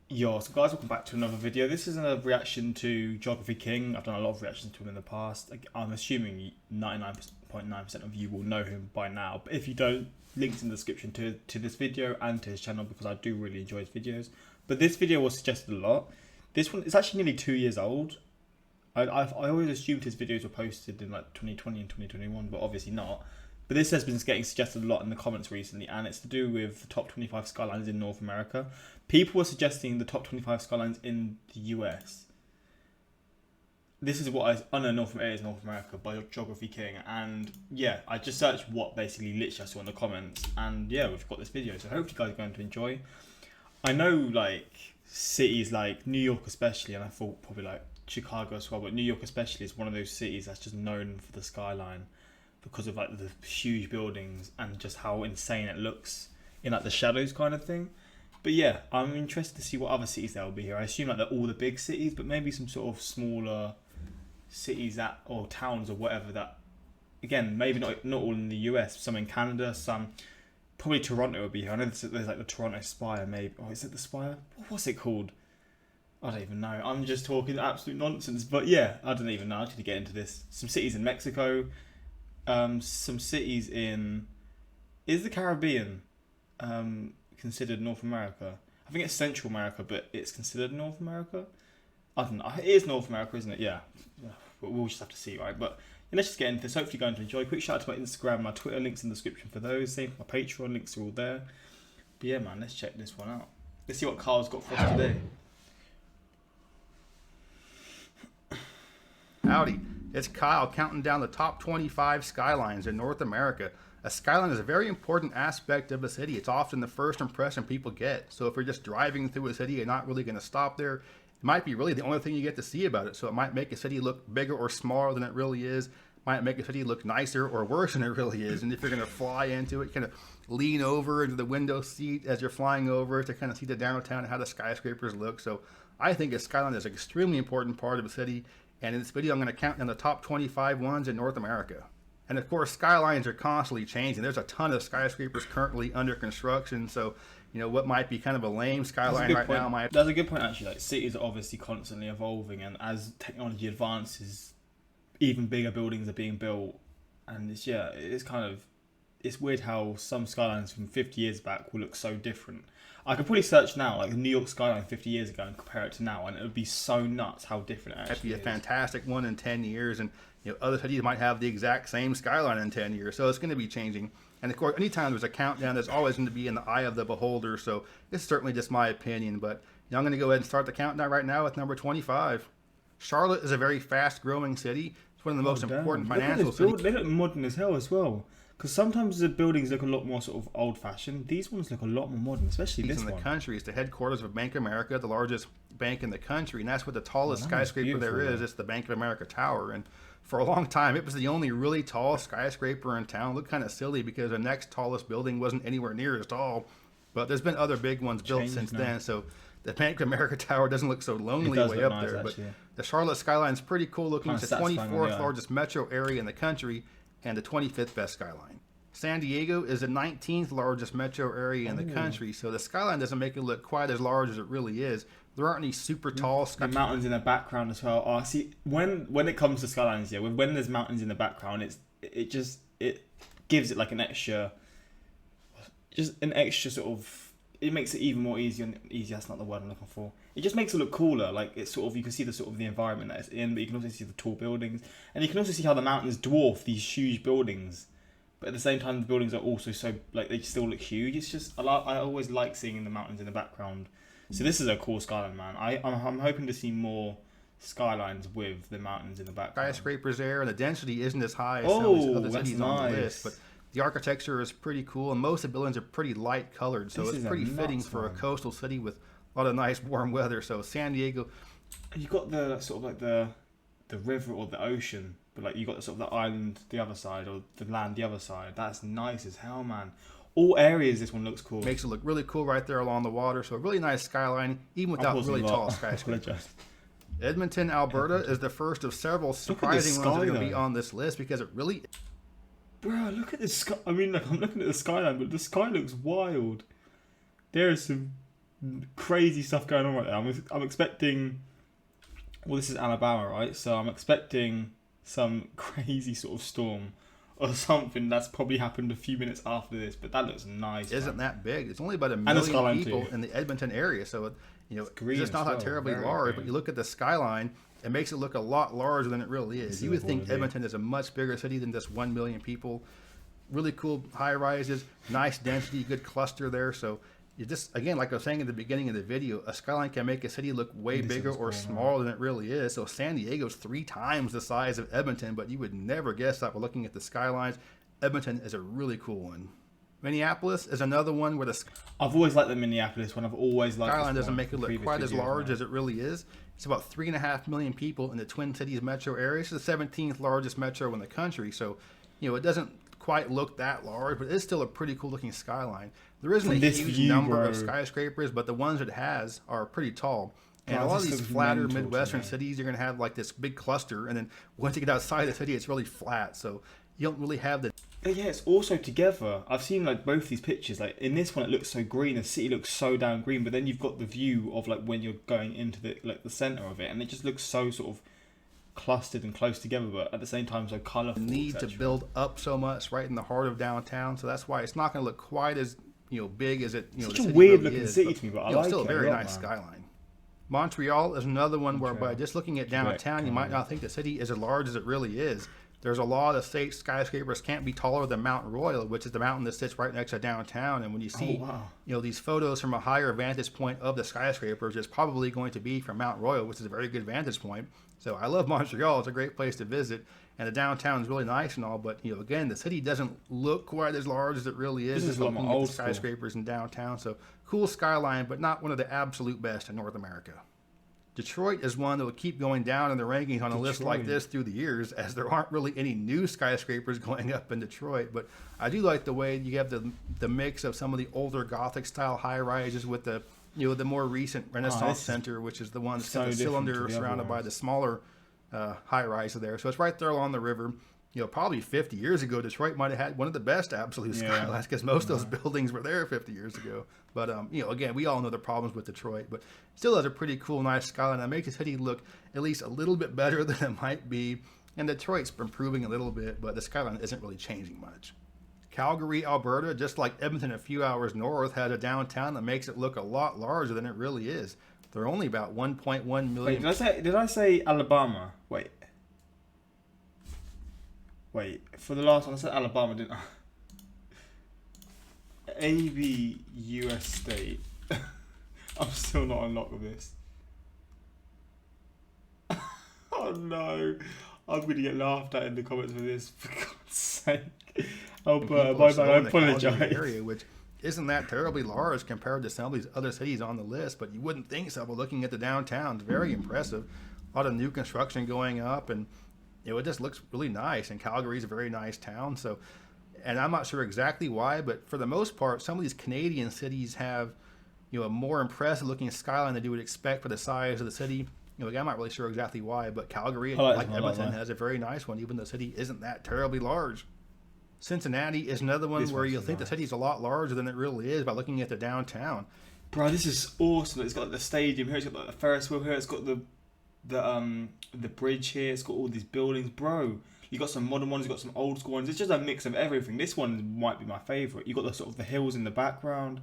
Yo, so guys, welcome back to another video. This is a reaction to Geography King. I've done a lot of reactions to him in the past. I'm assuming 99.9% of you will know him by now. But if you don't, links in the description to this video and to his channel because I do really enjoy his videos. But this video was suggested a lot. This one is actually nearly 2 years old. I always assumed his videos were posted in like 2020 and 2021, but obviously not. But this has been getting suggested a lot in the comments recently, and it's to do with the top 25 skylines in North America. People were suggesting the top 25 skylines in the US. This is what I know North America by Geography King, and yeah, I just searched what basically literally I saw in the comments, and yeah, we've got this video, so hopefully you guys are going to enjoy. I know like cities like New York especially, and I thought probably like Chicago as well, but New York especially is one of those cities that's just known for the skyline because of like the huge buildings and just how insane it looks in like the shadows kind of thing. But yeah, I'm interested to see what other cities there will be here. I assume like they're all the big cities, but maybe some sort of smaller cities that or towns or whatever that, again, maybe not all in the US, some in Canada, some probably Toronto will be here. I know there's like the Toronto Spire, maybe. Oh, is it the Spire? What's it called? I don't even know. I'm just talking absolute nonsense. But yeah, I don't even know. I need to get into this. Some cities in Mexico, some cities in, is the Caribbean considered North America? I think it's Central America, but it's considered North America. I don't know. It is North America, isn't it? Yeah. But we'll just have to see, right? But yeah, let's just get into this. Hopefully you're going to enjoy. Quick shout out to my Instagram, my Twitter, links in the description for those. Same for my Patreon, links are all there. But yeah, man, let's check this one out. Let's see what Carl's got for us today. Howdy, it's Kyle counting down the top 25 skylines in North America. A skyline is a very important aspect of a city. It's often the first impression people get. So if you're just driving through a city and not really going to stop there, it might be really the only thing you get to see about it. So it might make a city look bigger or smaller than it really is. Might make a city look nicer or worse than it really is. And if you're going to fly into it, kind of lean over into the window seat as you're flying over to kind of see the downtown and how the skyscrapers look. So I think a skyline is an extremely important part of a city. And in this video, I'm going to count down the top 25 ones in North America. And of course, skylines are constantly changing. There's a ton of skyscrapers currently under construction. So, you know, what might be kind of a lame skyline right now might... That's a good point, actually. Like, cities are obviously constantly evolving. And as technology advances, even bigger buildings are being built. And it's, yeah, it's kind of... It's weird how some skylines from 50 years back will look so different. I could probably search now, like the New York skyline 50 years ago, and compare it to now, and it would be so nuts how different it actually is. That'd be a fantastic one in 10 years, and you know, other cities might have the exact same skyline in 10 years, so it's going to be changing. And of course, anytime there's a countdown, there's always going to be in the eye of the beholder, so it's certainly just my opinion, but you know, I'm going to go ahead and start the countdown right now with number 25. Charlotte is a very fast-growing city. It's one of the most important financial cities. They look modern as hell as well. Because sometimes the buildings look a lot more sort of old-fashioned. These ones look a lot more modern, especially this one. In the country, it's the headquarters of Bank of America, the largest bank in the country, and that's what the tallest skyscraper there is. It's the Bank of America Tower, and for a long time, it was the only really tall skyscraper in town. It looked kind of silly because the next tallest building wasn't anywhere near as tall, but there's been other big ones built since then, so the Bank of America Tower doesn't look so lonely way up there. But the Charlotte skyline is pretty cool looking. It's the 24th largest metro area in the country, and the 25th best skyline. San Diego is the 19th largest metro area in the country, so the skyline doesn't make it look quite as large as it really is. There aren't any super tall skyscrapers. The mountains in the background as well. Oh, see, when it comes to skylines, yeah, when there's mountains in the background, it gives it like an extra sort of. It makes it even more easier. That's not the word I'm looking for. It just makes it look cooler. Like it's sort of, you can see the sort of the environment that it's in, but you can also see the tall buildings, and you can also see how the mountains dwarf these huge buildings. But at the same time, the buildings are also so like they still look huge. It's just I always like seeing the mountains in the background. So this is a cool skyline, man. I'm hoping to see more skylines with the mountains in the background. Skyscrapers there, and the density isn't as high as some of the other cities on the list, but the architecture is pretty cool, and most of the buildings are pretty light colored, so it's pretty fitting for a coastal city with a lot of nice warm weather. So San Diego, you got the sort of like the river or the ocean, but like you got the sort of the island the other side or the land the other side. That's nice as hell, man. All areas this one looks cool. Makes it look really cool right there along the water. So a really nice skyline, even without really tall skyscrapers. Edmonton, Alberta is the first of several surprising ones that are going to be on this list because it really... Bro, look at the sky. I mean, like, I'm looking at the skyline, but the sky looks wild. There is some crazy stuff going on right there. I'm expecting. Well, this is Alabama, right? So I'm expecting some crazy sort of storm or something that's probably happened a few minutes after this. But that looks nice. Isn't man. that big? It's only about a And the million Skyline people too. in the Edmonton area, so it's green just not as well, terribly very large. green. But you look at the Skyline, it makes it look a lot larger than it really is. You would think Edmonton is a much bigger city than just 1 million people. Really cool high rises, nice density, good cluster there. So you just, again, like I was saying at the beginning of the video, a skyline can make a city look way bigger or smaller than it really is. So San Diego's 3 times the size of Edmonton, but you would never guess that by looking at the skylines. Edmonton is a really cool one. Minneapolis is another one where I've always liked the Minneapolis one. I've always liked skyline this doesn't one make it look previous quite as videos, large man. as it really is. It's about 3.5 million people in the Twin Cities metro area. It's the 17th largest metro in the country. So, it doesn't quite look that large, but it's still a pretty cool looking skyline. There isn't a huge number of skyscrapers, but the ones it has are pretty tall. And a lot of these flatter Midwestern cities, you're going to have like this big cluster, and then once you get outside the city, it's really flat. So you don't really have the... Yeah, it's also together. I've seen like both these pictures. Like in this one, it looks so green. The city looks so damn green, but then you've got the view of like when you're going into the center of it, and it just looks so sort of clustered and close together, but at the same time so colorful. Need to build up so much right in the heart of downtown, so that's why it's not going to look quite as big as it. Such a weird looking city to me, but I like it. It's still a very nice skyline. Montreal is another one where by just looking at downtown, you might not think the city is as large as it really is. There's a law that states skyscrapers can't be taller than Mount Royal, which is the mountain that sits right next to downtown. And when you see, these photos from a higher vantage point of the skyscrapers, it's probably going to be from Mount Royal, which is a very good vantage point. So I love Montreal. It's a great place to visit. And the downtown is really nice and all, but again, the city doesn't look quite as large as it really is. This is one of my old skyscrapers in downtown. So cool skyline, but not one of the absolute best in North America. Detroit is one that will keep going down in the rankings on a list like this through the years, as there aren't really any new skyscrapers going up in Detroit. But I do like the way you have the mix of some of the older Gothic style high rises with the the more recent Renaissance Center, which is the one that's got the cylinder surrounded by the smaller high rise there. So it's right there along the river. Probably 50 years ago, Detroit might have had one of the best absolute skylines because most of those buildings were there 50 years ago. But, again, we all know the problems with Detroit, but still has a pretty cool, nice skyline that makes the city look at least a little bit better than it might be. And Detroit's improving a little bit, but the skyline isn't really changing much. Calgary, Alberta, just like Edmonton a few hours north, has a downtown that makes it look a lot larger than it really is. They're only about 1.1 million. Wait, did I say Alabama? Wait, for the last one, I said Alabama, didn't I? AB US state. I'm still not unlocked with this. Oh no. I'm going to get laughed at in the comments for this, for God's sake. Alberta, my bad, I apologise. Area, which isn't that terribly large compared to some of these other cities on the list, but you wouldn't think so. But looking at the downtown, it's very impressive. A lot of new construction going up, and it just looks really nice. And Calgary's a very nice town. So, and I'm not sure exactly why, but for the most part, some of these Canadian cities have, a more impressive looking skyline than you would expect for the size of the city. I'm not really sure exactly why, but Calgary, like Edmonton, has a very nice one, even though the city isn't that terribly large. Cincinnati is another one where you'll think the city's a lot larger than it really is by looking at the downtown. Bro, this is awesome. It's got the stadium here, it's got the Ferris wheel here, it's got the bridge here, it's got all these buildings. Bro, you got some modern ones, you got some old school ones. It's just a mix of everything. This one might be my favourite. You got the sort of the hills in the background.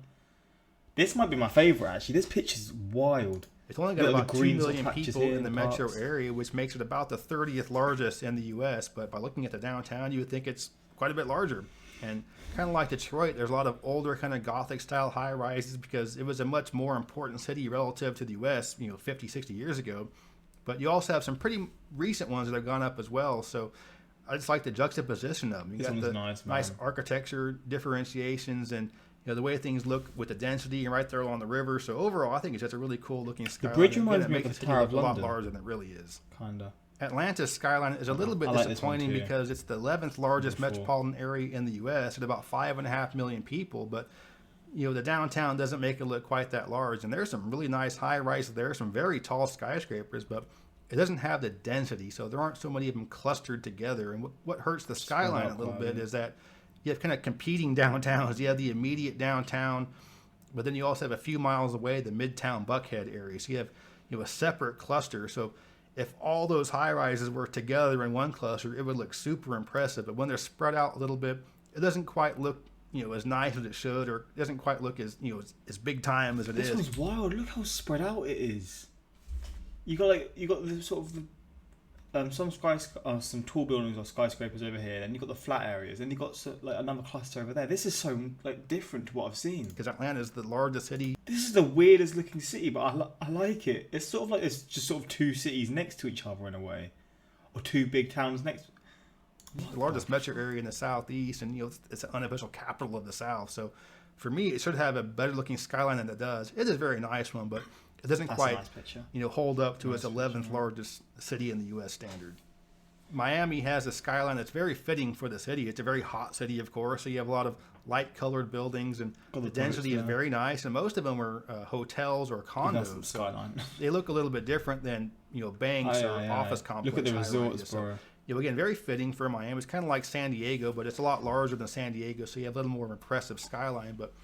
This might be my favourite actually. This picture's wild. It's only got about 2 million people in the metro area, which makes it about the 30th largest in the U.S. But by looking at the downtown, you would think it's quite a bit larger. And kind of like Detroit, there's a lot of older kind of Gothic style high rises because it was a much more important city relative to the U.S. 50, 60 years ago. But you also have some pretty recent ones that have gone up as well. So I just like the juxtaposition of them. You got the nice architecture differentiations and the way things look with the density and right there along the river. So overall, I think it's just a really cool looking skyline. The bridge reminds me of the Tower of London. A lot larger than it really is. Kinda. Atlanta's skyline is a little bit disappointing because it's the 11th largest metropolitan area in the U.S. at about 5.5 million people. But the downtown doesn't make it look quite that large. And there's some really nice high rises there, some very tall skyscrapers, but it doesn't have the density. So there aren't so many of them clustered together. And what hurts the skyline a little bit is that you have kind of competing downtowns. You have the immediate downtown, But then you also have a few miles away the Midtown Buckhead area. So you have a separate cluster. So if all those high rises were together in one cluster, it would look super impressive. But when they're spread out a little bit, it doesn't quite look as nice as it should, or it doesn't quite look as as big time as it is. This one's wild. Look how spread out it is. You got the sort of some tall buildings or skyscrapers over here, then you've got the flat areas, then you've got another cluster over there. This is so different to what I've seen. Because Atlanta is the largest city. This is the weirdest looking city, but I like it. It's sort of like it's just sort of two cities next to each other in a way, or two big towns next. The largest metro area in the southeast, and it's an unofficial capital of the South. So for me, it should have a better looking skyline than it does. It is a very nice one, but it doesn't quite hold up to its 11th largest city in the U.S. standard. Miami has a skyline that's very fitting for the city. It's a very hot city, of course, so you have a lot of light colored buildings, and the density is very nice, and most of them are hotels or condos. The Skyline. They look a little bit different than banks or office complexes. Look at the resorts, bro. Again, very fitting for Miami. It's kind of like San Diego, but it's a lot larger than San Diego, so you have a little more impressive skyline. But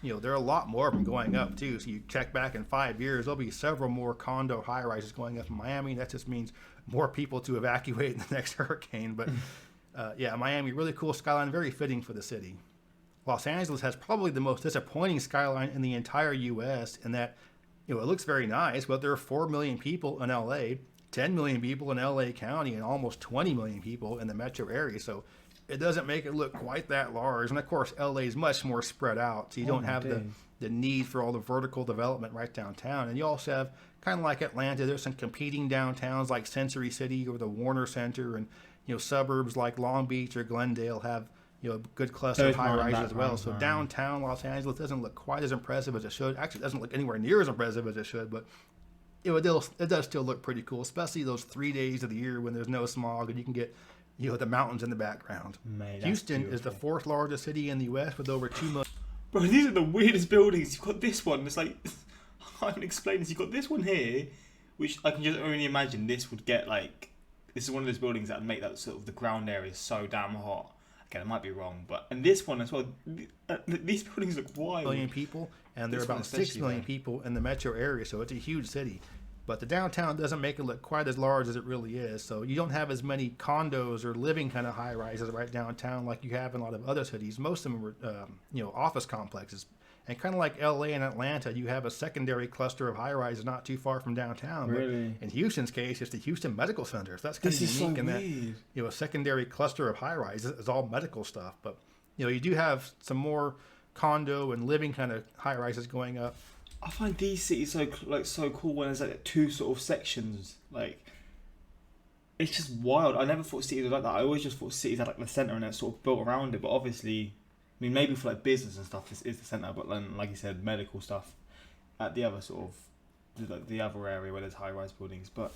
there are a lot more of them going up too. So you check back in 5 years, there'll be several more condo high-rises going up in Miami. That just means more people to evacuate in the next hurricane. But Miami, really cool skyline, very fitting for the city. Los Angeles has probably the most disappointing skyline in the entire U.S. in that it looks very nice, but there are 4 million people in L.A., 10 million people in LA County, and almost 20 million people in the metro area. So it doesn't make it look quite that large. And of course, LA is much more spread out. So you don't have the need for all the vertical development right downtown. And you also have, kind of like Atlanta, there's some competing downtowns like Century City or the Warner Center, and suburbs like Long Beach or Glendale have a good cluster of high rises as well. So downtown Los Angeles doesn't look quite as impressive as it should. Actually, it doesn't look anywhere near as impressive as it should, but it does still look pretty cool, especially those 3 days of the year when there's no smog and you can get the mountains in the background. Houston is the 4th largest city in the U.S. with over 2 million. Bro, these are the weirdest buildings. You've got this one. It's like, I can explain this. You've got this one here, which I can just only imagine this would get this is one of those buildings that would make that sort of the ground area so damn hot. Okay, I might be wrong, and this one as well. These buildings look wild. Million people, and there are about 6 million people in the metro area, so it's a huge city. But the downtown doesn't make it look quite as large as it really is. So you don't have as many condos or living kind of high rises right downtown like you have in a lot of other cities. Most of them are, office complexes. And kind of like LA and Atlanta, you have a secondary cluster of high rises not too far from downtown. Really? But in Houston's case, it's the Houston Medical Center. So that's kind of unique in that, a secondary cluster of high rises is all medical stuff. But, you do have some more condo and living kind of high rises going up. I find these cities so cool when there's two sort of sections. It's just wild. I never thought cities were like that. I always just thought cities had the centre and it's sort of built around it. But obviously, I mean, maybe for business and stuff, this is the centre. But then, like you said, medical stuff at the other sort of the other area where there's high-rise buildings. But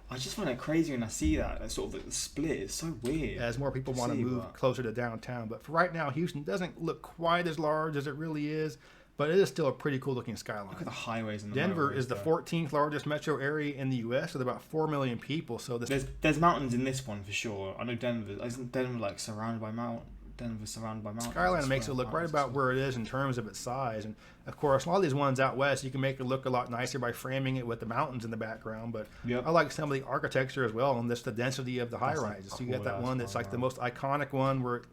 I just find it crazy when I see that. Sort of the split is so weird. As more people want to move closer to downtown. But for right now, Houston doesn't look quite as large as it really is. But it is still a pretty cool looking skyline. Look at the highways and the Denver is the 14th largest metro area in the U.S. with about 4 million people. So there's mountains in this one for sure. I know Denver. Isn't Denver surrounded by mountains? Skyline makes it look right about where it is in terms of its size. And of course, a lot of these ones out west, you can make it look a lot nicer by framing it with the mountains in the background. But I like some of the architecture as well, and the density of the high rises. So you got that one that's the most iconic one where it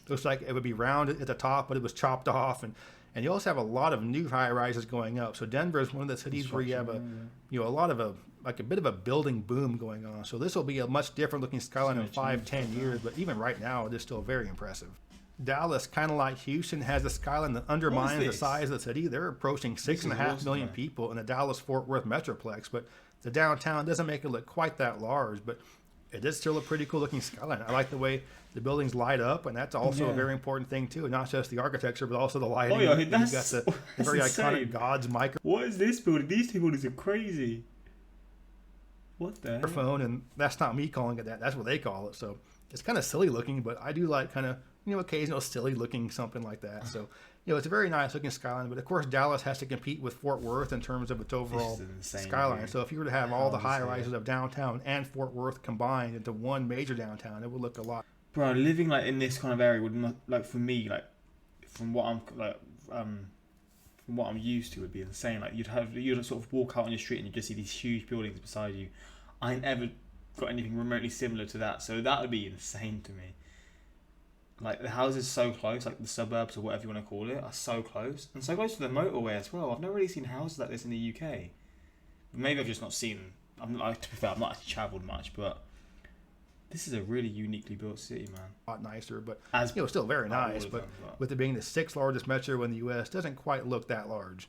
looks like it would be rounded at the top, but it was chopped off. And you also have a lot of new high rises going up. So Denver is one of the cities where you have a lot of a bit of a building boom going on. So this will be a much different looking skyline in 5-10 years. But even right now, it is still very impressive. Dallas, kind of like Houston, has a skyline that undermines the size of the city. They're approaching 6.5 million people in the Dallas-Fort Worth Metroplex. But the downtown doesn't make it look quite that large. But it is still a pretty cool looking skyline. I like the way the buildings light up, and that's also a very important thing too. Not just the architecture, but also the lighting. Oh yeah, you got the very iconic God's microphone. What is this building? These two buildings are crazy. What the microphone? And that's not me calling it that. That's what they call it. So it's kind of silly looking, but I do like kind of occasional silly looking something like that. So it's a very nice looking skyline. But of course, Dallas has to compete with Fort Worth in terms of its overall skyline. So if you were to have all the high rises of downtown and Fort Worth combined into one major downtown, it would look a lot. Bro, living in this kind of area would not, for me, from what I'm from from what I'm used to would be insane. Like you'd sort of walk out on your street and you just see these huge buildings beside you. I ain't ever got anything remotely similar to that, so that would be insane to me. Like the houses so close, like the suburbs or whatever you want to call it, are so close, and so close to the motorway as well. I've never really seen houses like this in the UK. Maybe I've just not seen. To be fair, I've not actually travelled much, but this is a really uniquely built city, man. A lot nicer, but As still very nice. But with it being the 6th largest metro in the U.S., doesn't quite look that large.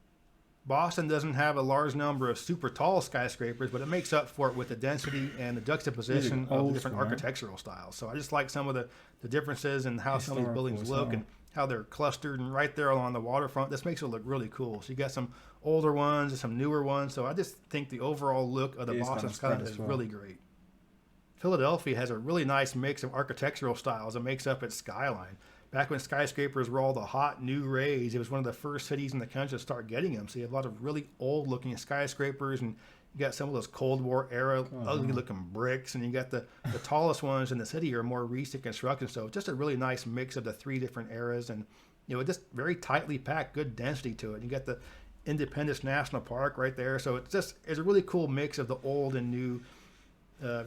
Boston doesn't have a large number of super tall skyscrapers, but it makes up for it with the density and the juxtaposition of the different architectural styles. So I just like some of the differences in how some of these buildings look and how they're clustered and right there along the waterfront. This makes it look really cool. So you got some older ones and some newer ones. So I just think the overall look of the Boston skyline is really great. Philadelphia has a really nice mix of architectural styles that makes up its skyline. Back when skyscrapers were all the hot new rays, it was one of the first cities in the country to start getting them. So you have a lot of really old looking skyscrapers, and you got some of those Cold War era ugly looking bricks, and you got the tallest ones in the city are more recent construction. So just a really nice mix of the 3 different eras, and just very tightly packed, good density to it. You got the Independence National Park right there. So it's a really cool mix of the old and new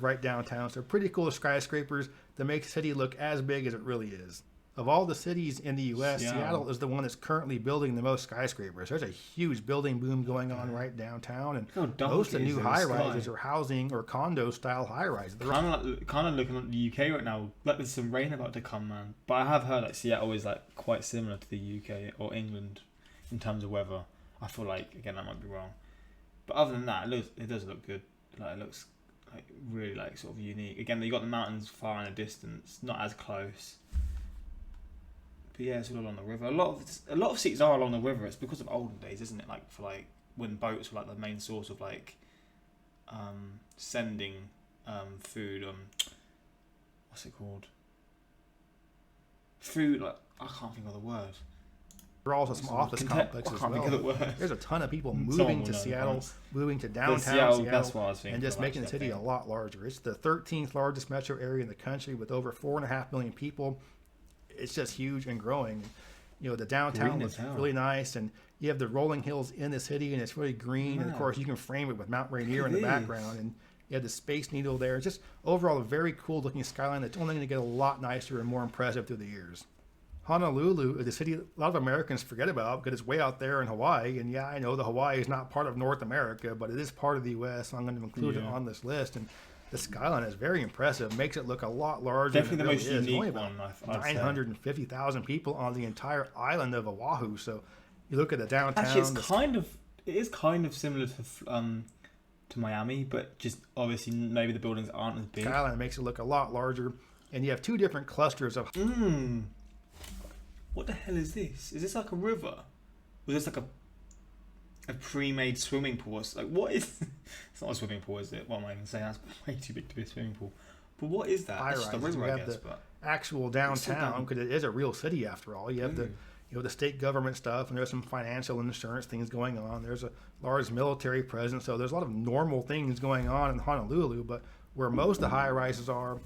right downtown. So pretty cool skyscrapers that make the city look as big as it really is. Of all the cities in the U.S., Seattle is the one that's currently building the most skyscrapers. There's a huge building boom going on right downtown, and most of the new high-rises are housing or condo-style high-rises. Kind of looking at the UK right now, like there's some rain about to come, man. But I have heard like Seattle is like quite similar to the UK or England in terms of weather. I feel like, again, I might be wrong, but other than that, it does look good. Like it looks like really like sort of unique. Again, you got the mountains far in the distance, not as close. But yeah, it's all along the river. A lot of cities are along the river. It's because of olden days, isn't it? Like for like when boats were like the main source of like sending food. What's it called? Food. Like I can't think of the word. There are also some office complexes as well. There's a ton of people moving to Seattle, moving to downtown Seattle, that's what I was thinking, and just making the city a lot larger. It's the 13th largest metro area in the country with over 4.5 million people. It's just huge and growing. The downtown is really nice, and you have the rolling hills in the city, and it's really green. And of course, you can frame it with Mount Rainier in the background, and you have the Space Needle there. It's just overall a very cool looking skyline that's only going to get a lot nicer and more impressive through the years. Honolulu is a city a lot of Americans forget about because it's way out there in Hawaii. And yeah, I know the Hawaii is not part of North America, but it is part of the U.S., so I'm going to include it on this list. And the skyline is very impressive. Makes it look a lot larger. Definitely the most unique one. 950,000 people on the entire island of Oahu. So you look at the downtown. Actually, it is kind of similar to Miami, but just obviously maybe the buildings aren't as big. Skyline makes it look a lot larger, and you have 2 different clusters of. What the hell is this? Is this like a river? Was this like a pre-made swimming pool? Like what is? It's not a swimming pool, is it? What am I even saying? That's way too big to be a swimming pool. But what is that? It's just a river, I guess. But actual downtown, because it is a real city after all. You have the state government stuff, and there's some financial and insurance things going on. There's a large military presence, so there's a lot of normal things going on in Honolulu. But where most of the high-rises are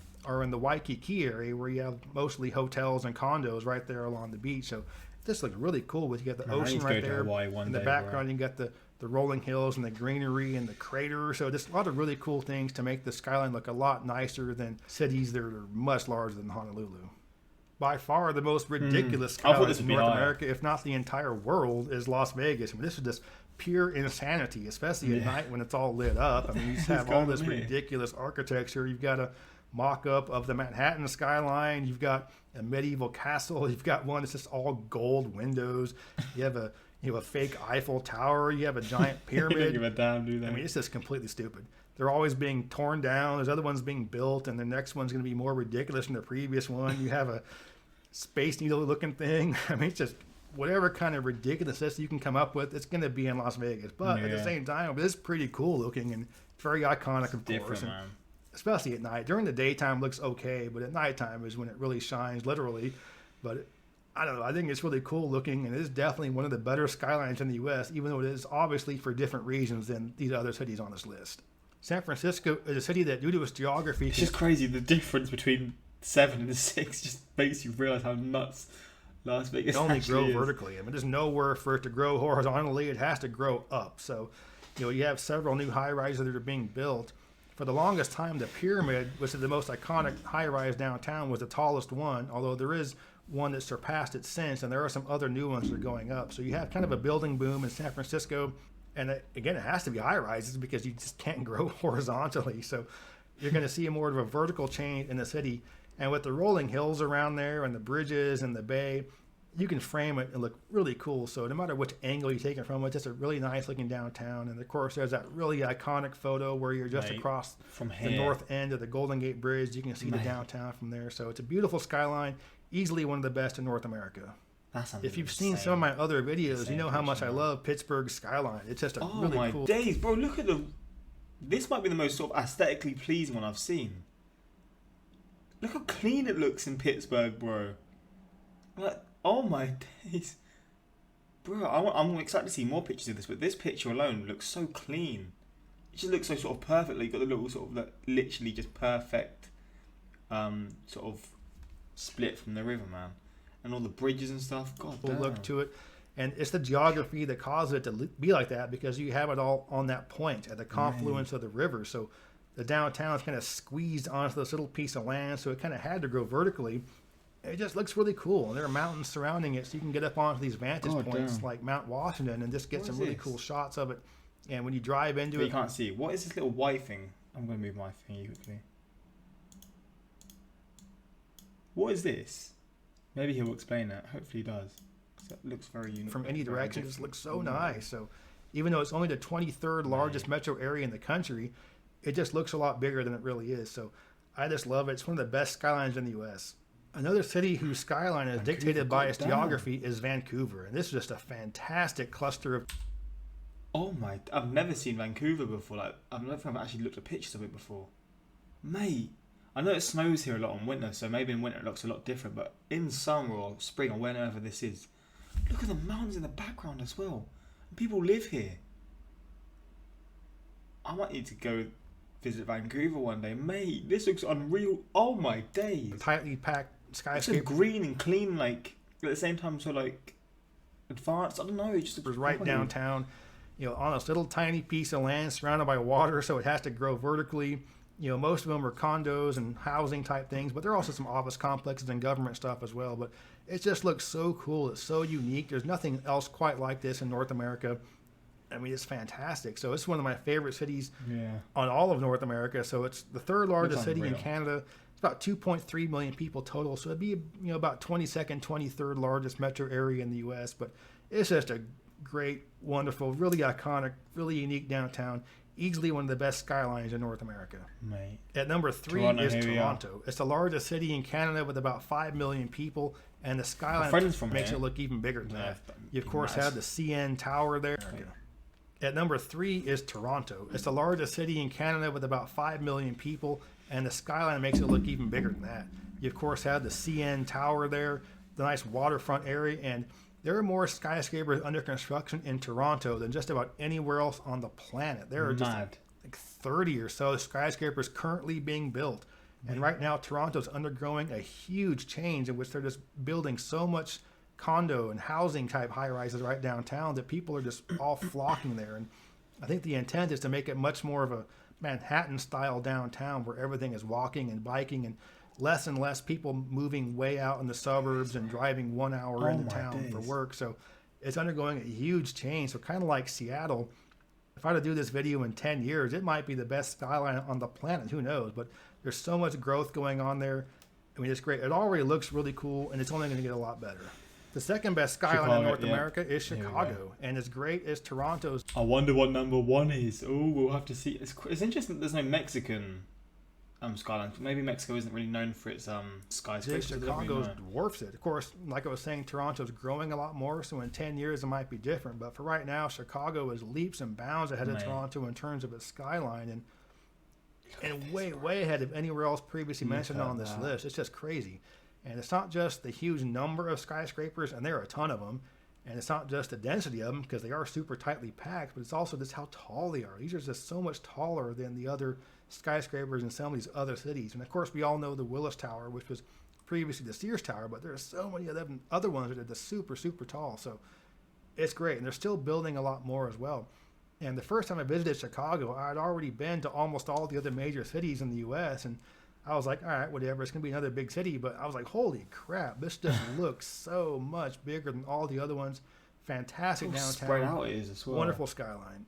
in the Waikiki area, where you have mostly hotels and condos right there along the beach. So this looks really cool. You got the ocean right there in the background. You got the rolling hills and the greenery and the crater. So just a lot of really cool things to make the skyline look a lot nicer than cities that are much larger than Honolulu. By far the most ridiculous skyline in North America, if not the entire world, is Las Vegas. I mean, this is just pure insanity, especially at night when it's all lit up. I mean, you just have all this ridiculous architecture. You've got a mock-up of the Manhattan skyline. You've got a medieval castle. You've got one that's just all gold windows. You have a fake Eiffel Tower. You have a giant pyramid. Give a damn, do that. I mean, it's just completely stupid. They're always being torn down. There's other ones being built, and the next one's going to be more ridiculous than the previous one. You have a Space Needle looking thing. I mean, it's just whatever kind of ridiculousness you can come up with, it's going to be in Las Vegas. But at the same time, it's pretty cool looking and very iconic, of course. And especially at night. During the daytime, it looks okay, but at nighttime is when it really shines, literally. But I don't know. I think it's really cool looking, and it is definitely one of the better skylines in the U.S., even though it is obviously for different reasons than these other cities on this list. San Francisco is a city that, due to its geography... It's just crazy. The difference between 7 and 6 just makes you realize how nuts Las Vegas It only grow actually is. vertically. I mean, there's nowhere for it to grow horizontally. It has to grow up. So, you have several new high-rises that are being built. For the longest time, the Pyramid, which is the most iconic high-rise downtown, was the tallest one, although there is one that surpassed it since, and there are some other new ones that are going up. So you have kind of a building boom in San Francisco. And again, it has to be high-rises because you just can't grow horizontally. So you're going to see more of a vertical change in the city. And with the rolling hills around there and the bridges and the bay, you can frame it and look really cool. So no matter which angle you take it from, it's just a really nice looking downtown. And of course, there's that really iconic photo where you're just across from the north end of the Golden Gate Bridge. You can see the downtown from there. So it's a beautiful skyline, easily one of the best in North America. If you've seen some of my other videos, you know how much I love Pittsburgh skyline. It's just a really cool. Oh my days, bro! Look at this might be the most sort of aesthetically pleasing one I've seen. Look how clean it looks in Pittsburgh, bro. Like, oh my days, bro! I'm excited to see more pictures of this, but this picture alone looks so clean. It just looks so sort of perfectly. You got the little sort of literally just perfect, sort of split from the river, man. And all the bridges and stuff. God damn. Look to it. And it's the geography that causes it to be like that because you have it all on that point at the confluence of the river. So the downtown is kind of squeezed onto this little piece of land. So it kind of had to grow vertically. It just looks really cool. And there are mountains surrounding it. So you can get up onto these vantage points like Mount Washington and just get some really cool shots of it. And when you drive into it. You can't see. What is this little white thing? I'm going to move my thingy quickly. What is this? Maybe he'll explain it. Hopefully he does. It looks very unique. From any direction, it just looks so nice. So even though it's only the 23rd largest metro area in the country, it just looks a lot bigger than it really is. So I just love it. It's one of the best skylines in the U.S. Another city whose skyline is dictated by its geography is Vancouver. And this is just a fantastic cluster of... Oh my... I've never seen Vancouver before. Like, I don't know if I've actually looked at pictures of it before. Mate... I know it snows here a lot in winter, so maybe in winter it looks a lot different, but in summer or spring or whenever this is, look at the mountains in the background as well. People live here. I might need to go visit Vancouver one day. Mate, this looks unreal. Oh my days. Tightly packed skyscraper. It's so green and clean, like, at the same time, so like, advanced. I don't know, it just looks right downtown, on this little tiny piece of land surrounded by water, so it has to grow vertically. Most of them are condos and housing type things, but there are also some office complexes and government stuff as well. But it just looks so cool. It's so unique. There's nothing else quite like this in North America. I mean, it's fantastic. So it's one of my favorite cities on all of North America. So it's the third largest city in Canada. It's about 2.3 million people total. So it'd be, about 22nd, 23rd largest metro area in the U.S. But it's just a great, wonderful, really iconic, really unique downtown. Easily one of the best skylines in North America. Mate. At number 3 is Toronto. It's the largest city in Canada with about 5 million people, and the skyline makes it look even bigger than that. You, of course, have the CN Tower there. At number 3 is Toronto. It's the largest city in Canada with about 5 million people, and the skyline makes it look even bigger than that. You, of course, have the CN Tower there, the nice waterfront area, and there are more skyscrapers under construction in Toronto than just about anywhere else on the planet. There are just like 30 or so skyscrapers currently being built. And right now, Toronto's undergoing a huge change in which they're just building so much condo and housing type high rises right downtown that people are just all flocking there. And I think the intent is to make it much more of a Manhattan style downtown where everything is walking and biking and less people moving way out in the suburbs and driving 1 hour into town for work. So it's undergoing a huge change. So kind of like Seattle, if I were to do this video in 10 years, it might be the best skyline on the planet. Who knows? But there's so much growth going on there. I mean, it's great. It already looks really cool, and it's only going to get a lot better. The second best skyline in North America is Chicago, and as great as Toronto's. I wonder what number 1 is. Oh, we'll have to see. It's interesting that there's no Mexican skyline. Maybe Mexico isn't really known for its skyscrapers. Chicago dwarfs it. Of course, like I was saying, Toronto's growing a lot more, so in 10 years it might be different. But for right now, Chicago is leaps and bounds ahead of Toronto in terms of its skyline, and way ahead of anywhere else previously mentioned on this list. It's just crazy. And it's not just the huge number of skyscrapers, and there are a ton of them, and it's not just the density of them, because they are super tightly packed, but it's also just how tall they are. These are just so much taller than the other skyscrapers in some of these other cities. And of course, we all know the Willis Tower, which was previously the Sears Tower, but there's so many other ones that are just super, super tall. So it's great. And they're still building a lot more as well. And the first time I visited Chicago, I'd already been to almost all the other major cities in the U.S., and I was like, all right, whatever, it's going to be another big city. But I was like, holy crap, this just looks so much bigger than all the other ones. Fantastic downtown. Spread out it is as well. Wonderful skyline.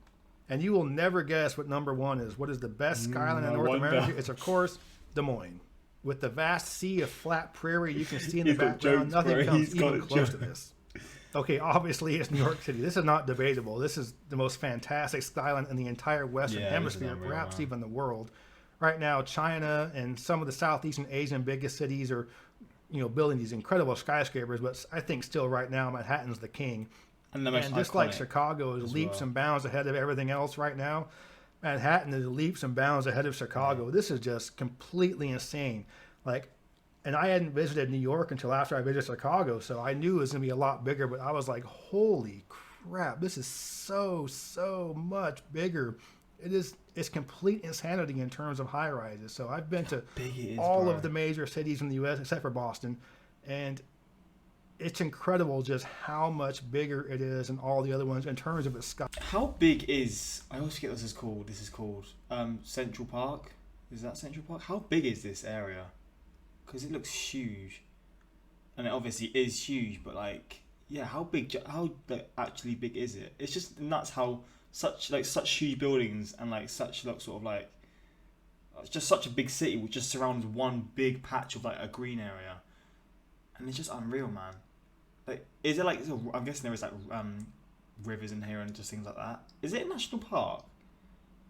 And you will never guess what number one is. What is the best skyline in North America? It's, of course, Des Moines. With the vast sea of flat prairie you can see in the background, nothing comes even close to this. Okay, obviously it's New York City. This is not debatable. This is the most fantastic skyline in the entire Western Hemisphere, perhaps even the world. Right now, China and some of the Southeast Asian biggest cities are, building these incredible skyscrapers. But I think still right now Manhattan's the king. And just like Chicago is leaps and bounds ahead of everything else right now, Manhattan is leaps and bounds ahead of Chicago. Yeah. This is just completely insane. And I hadn't visited New York until after I visited Chicago, so I knew it was going to be a lot bigger, but I was like, holy crap, this is so, so much bigger. It's complete insanity in terms of high rises. So I've been to all of the major cities in the U.S. except for Boston, and it's incredible just how much bigger it is than all the other ones in terms of its sky. How big is, I always forget what this is called. This is called Central Park. Is that Central Park? How big is this area? Because it looks huge. And it obviously is huge, but how actually big is it? It's just nuts how such huge buildings and it's just such a big city which just surrounds one big patch of a green area. And it's just unreal, man. Is it I'm guessing there is rivers in here and just things like that. Is it a national park?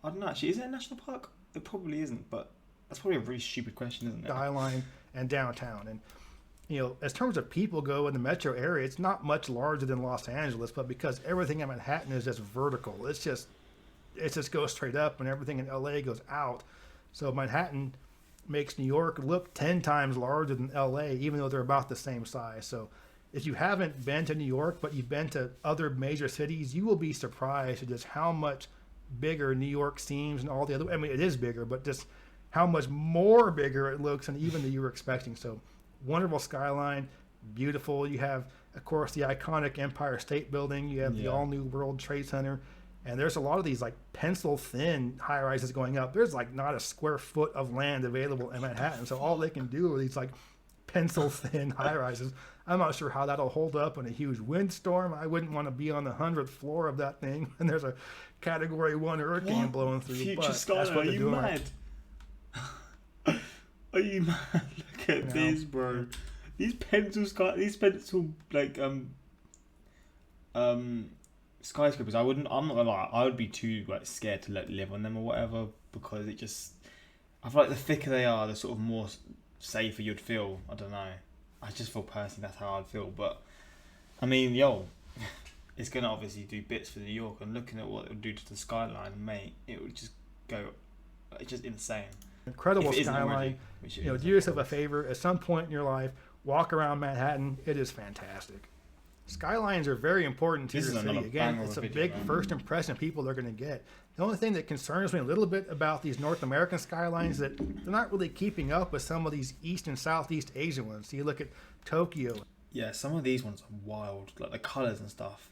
I don't know actually. Is it a national park? It probably isn't, but that's probably a really stupid question, isn't it? Skyline and downtown. And as terms of people go in the metro area, it's not much larger than Los Angeles, but because everything in Manhattan is just vertical, it just goes straight up, and everything in LA goes out. So Manhattan makes New York look 10 times larger than LA, even though they're about the same size. So if you haven't been to New York, but you've been to other major cities, you will be surprised at just how much bigger New York seems and all the other. I mean, it is bigger, but just how much more bigger it looks than even that you were expecting. So wonderful skyline, beautiful. You have, of course, the iconic Empire State Building. You have the all-new World Trade Center. And there's a lot of these pencil-thin high-rises going up. There's not a square foot of land available in Manhattan. So all they can do are these pencil-thin high-rises. I'm not sure how that'll hold up in a huge windstorm. I wouldn't want to be on the 100th floor of that thing when there's a Category 1 hurricane blowing through. Future Skyline, are you mad? Are you mad? Look at this, bro. These pencil skyscrapers. I'm not gonna lie. I would be too scared to live on them or whatever, because I feel like the thicker they are, the sort of more safer you'd feel. I don't know. I just feel personally that's how I'd feel. But I mean, it's gonna obviously do bits for New York, and looking at what it would do to the skyline, mate, it would just go. It's just insane. Incredible skyline. Do yourself a favor. At some point in your life, walk around Manhattan. It is fantastic. Skylines are very important to your city. Again, it's a big first impression people are going to get. The only thing that concerns me a little bit about these North American skylines is that they're not really keeping up with some of these East and Southeast Asian ones. So you look at Tokyo. Yeah, some of these ones are wild, the colours and stuff.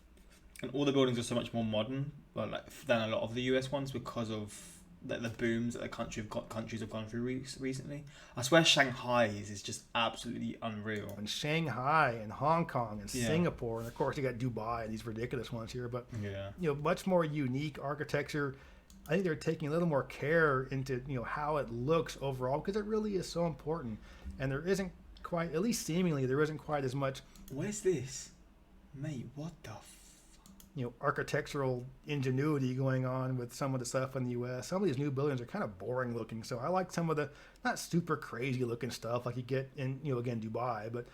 And all the buildings are so much more modern than a lot of the US ones because of the booms that countries have gone through recently. I swear Shanghai is just absolutely unreal. And Shanghai and Hong Kong and Singapore, and of course you got Dubai, these ridiculous ones here, but much more unique architecture. I think they're taking a little more care into how it looks overall, because it really is so important. And there isn't quite, at least seemingly, there isn't quite as much. Where's this, mate? What the? Architectural ingenuity going on with some of the stuff in the U.S. Some of these new buildings are kind of boring looking, so I like some of the not super crazy looking stuff like you get in, again, Dubai, but,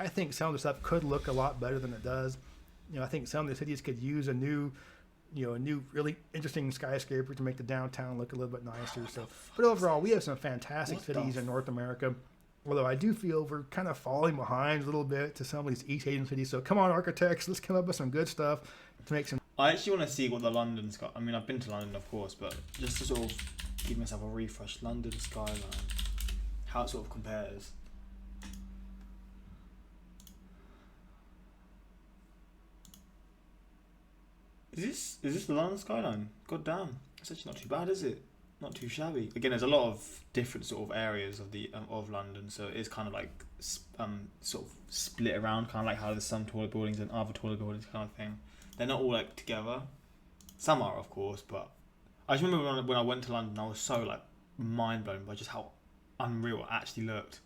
I think some of the stuff could look a lot better than it does. I think some of the cities could use a new really interesting skyscraper to make the downtown look a little bit nicer. But overall, we have some fantastic cities in North America. Although I do feel we're kind of falling behind a little bit to some of these East Asian cities. So come on, architects, let's come up with some good stuff to make some. I actually want to see what the London's got. I mean, I've been to London, of course, but just to sort of give myself a refresh, London Skyline, how it sort of compares. Is this the London Skyline? God damn, it's actually not too bad, is it? Not too shabby. Again, there's a lot of different sort of areas of the of London, so it's kind of like sort of split around, kind of like how there's some taller buildings and other taller buildings, kind of thing. They're not all like together. Some are, of course, but I just remember when I went to London, I was so like mind blown by just how unreal it actually looked,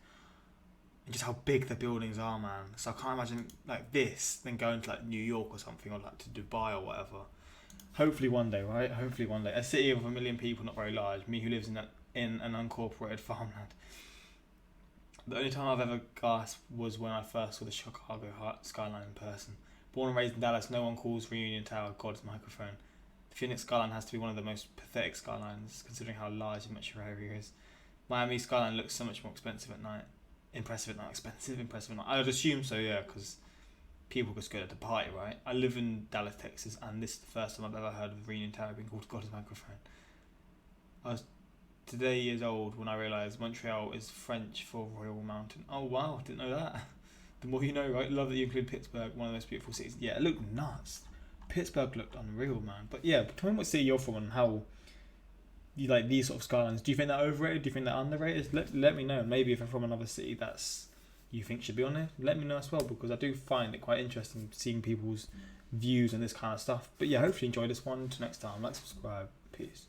and just how big the buildings are, man. So I can't imagine like this, then going to like New York or something, or like to Dubai or whatever. Hopefully one day, right? Hopefully one day. A city of 1 million people, not very large. Me who lives in an unincorporated farmland. The only time I've ever gasped was when I first saw the Chicago skyline in person. Born and raised in Dallas, no one calls Reunion Tower God's microphone. The Phoenix skyline has to be one of the most pathetic skylines, considering how large the metro area is. Miami skyline looks so much more expensive at night. Impressive at night, expensive, impressive at night. I would assume so, yeah, because people just go to the party, right? I live in Dallas, Texas, and this is the first time I've ever heard of Reunion Tower being called God's microphone. I was today years old when I realised Montreal is French for Royal Mountain. Oh wow, didn't know that. The more you know, right? Love that you include Pittsburgh, one of the most beautiful cities. Yeah, it looked nuts. Pittsburgh looked unreal, man. But yeah, tell me what city you're from and how you like these sort of skylines. Do you think they're overrated? Do you think they're underrated? Let me know. Maybe if I'm from another city that's you think should be on there, let me know as well, because I do find it quite interesting seeing people's views on this kind of stuff. But yeah, hopefully enjoy this one. Until next time, like, subscribe, peace.